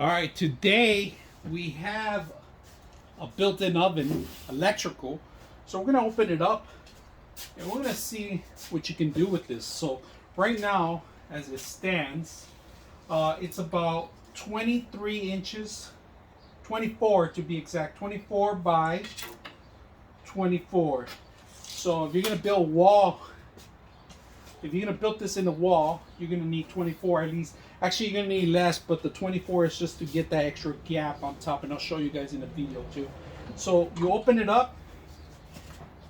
All right, today we have a built-in oven, electrical. So we're gonna open it up and we're gonna see what you can do with this. So right now, as it stands, it's about 23 inches, 24 to be exact, 24 by 24. So if you're gonna build a wall, if you're gonna build this in the wall, you're gonna need 24 at least. Actually, you're gonna need less, but the 24 is just to get that extra gap on top, and I'll show you guys in the video too. So you open it up.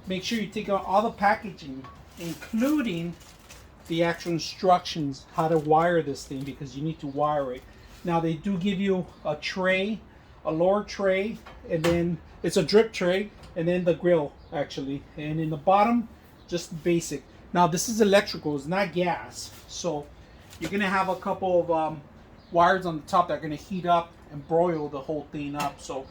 Make sure you take out all the packaging, including the actual instructions how to wire this thing, because you need to wire it. Now they do give you a tray, a lower tray, and then it's a drip tray, and then the grill actually, and in the bottom, just basic. Now this is electrical, it's not gas, so you're gonna have a couple of wires on the top that are gonna heat up and broil the whole thing up. So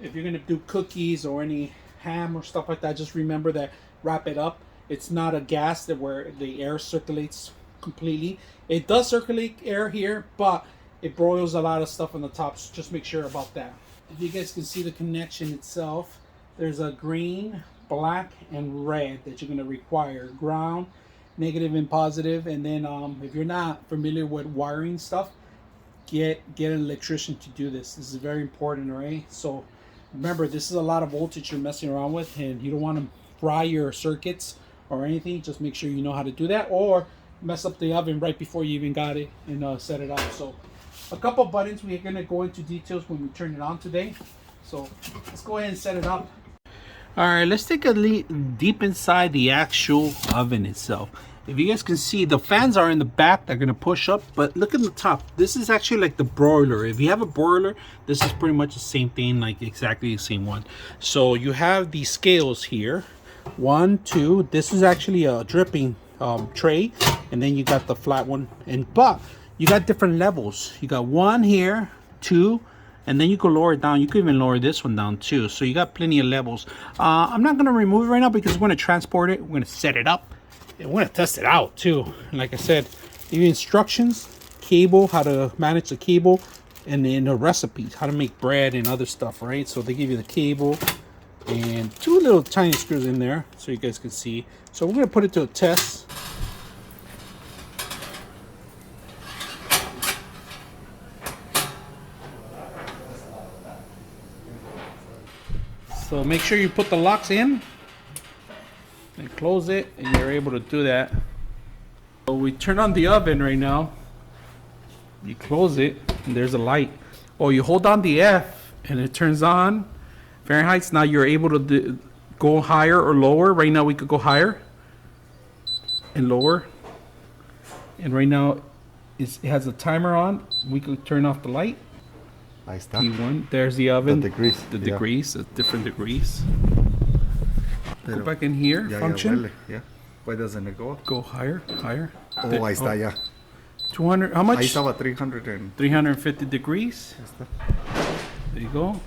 if you're gonna do cookies or any ham or stuff like that, just remember that, wrap it up. It's not a gas that where the air circulates completely. It does circulate air here, but it broils a lot of stuff on the top, so just make sure about that. If you guys can see the connection itself, there's a green, black, and red that you're going to require. Ground, negative and positive. And then if you're not familiar with wiring stuff, get an electrician to do this. This is very important, right? So remember, this is a lot of voltage you're messing around with, and you don't want to fry your circuits or anything. Just make sure you know how to do that, or mess up the oven right before you even got it and set it up. So a couple buttons, we're going to go into details when we turn it on today. So let's go ahead and set it up. All right, let's take a look deep inside the actual oven itself. If you guys can see, the fans are in the back. They're going to push up, but look at the top. This is actually like the broiler. If you have a broiler, this is pretty much the same thing, like exactly the same one. So you have these scales here. 1, 2. This is actually a dripping tray, and then you got the flat one. But you got different levels. You got 1 here, 2. And then you can lower it down. You can even lower this one down too. So you got plenty of levels. I'm not going to remove it right now because we're going to transport it. We're going to set it up. And we're going to test it out too. And like I said, give you instructions, cable, how to manage the cable, and then the recipes, how to make bread and other stuff, right? So they give you the cable and 2 little tiny screws in there so you guys can see. So we're going to put it to a test. So make sure you put the locks in and close it, and you're able to do that. So we turn on the oven right now. You close it, and there's a light. Oh, you hold down the F, and it turns on Fahrenheit. Now you're able to go higher or lower. Right now we could go higher and lower. And right now it has a timer on. We could turn off the light. Ahí está. P1. There's the oven. The degrees. The degrees, different degrees. Pero Go back in here. ya, Function. Ya, yeah. Why doesn't it go? Go higher, higher. Oh, ahí está ya. 200. How much? Ahí estaba 300 and... 350 degrees. Ahí está. There you go.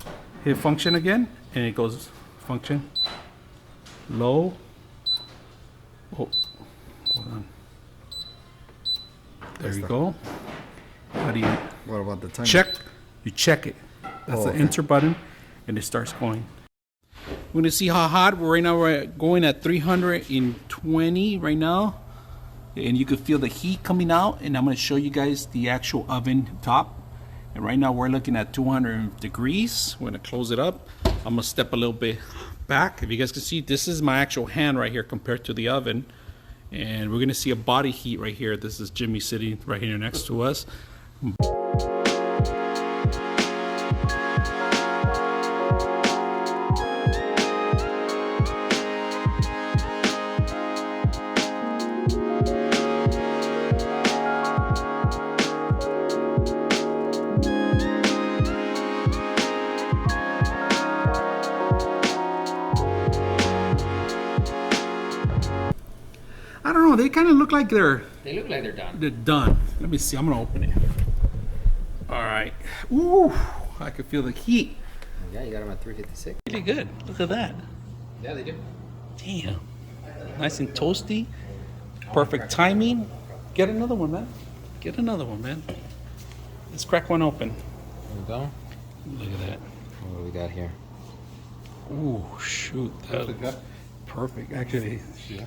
Hit function again, and it goes function. Low. Oh, hold on. There you go. How do you What about the time? check? You check it. That's the okay. enter button, and it starts going. We're gonna see how hot. Right now we're going at 320 right now, and you can feel the heat coming out. And I'm gonna show you guys the actual oven top. And right now we're looking at 200 degrees. We're gonna close it up. I'm gonna step a little bit back. If you guys can see, this is my actual hand right here compared to the oven. And we're gonna see a body heat right here. This is Jimmy sitting right here next to us. I don't know, they kind of look like They look like they're done. they're done. Let me see, I'm gonna open it. All right. Ooh, I can feel the heat. Yeah, you got them at 356. Really good. Look at that. Yeah, they do. Damn. Nice and toasty. Perfect timing. Get another one, man. Get another one, man. Let's crack one open. we go. Look at that. What do we got here? Ooh, shoot. That Perfect, yeah. perfect. Actually, Yeah.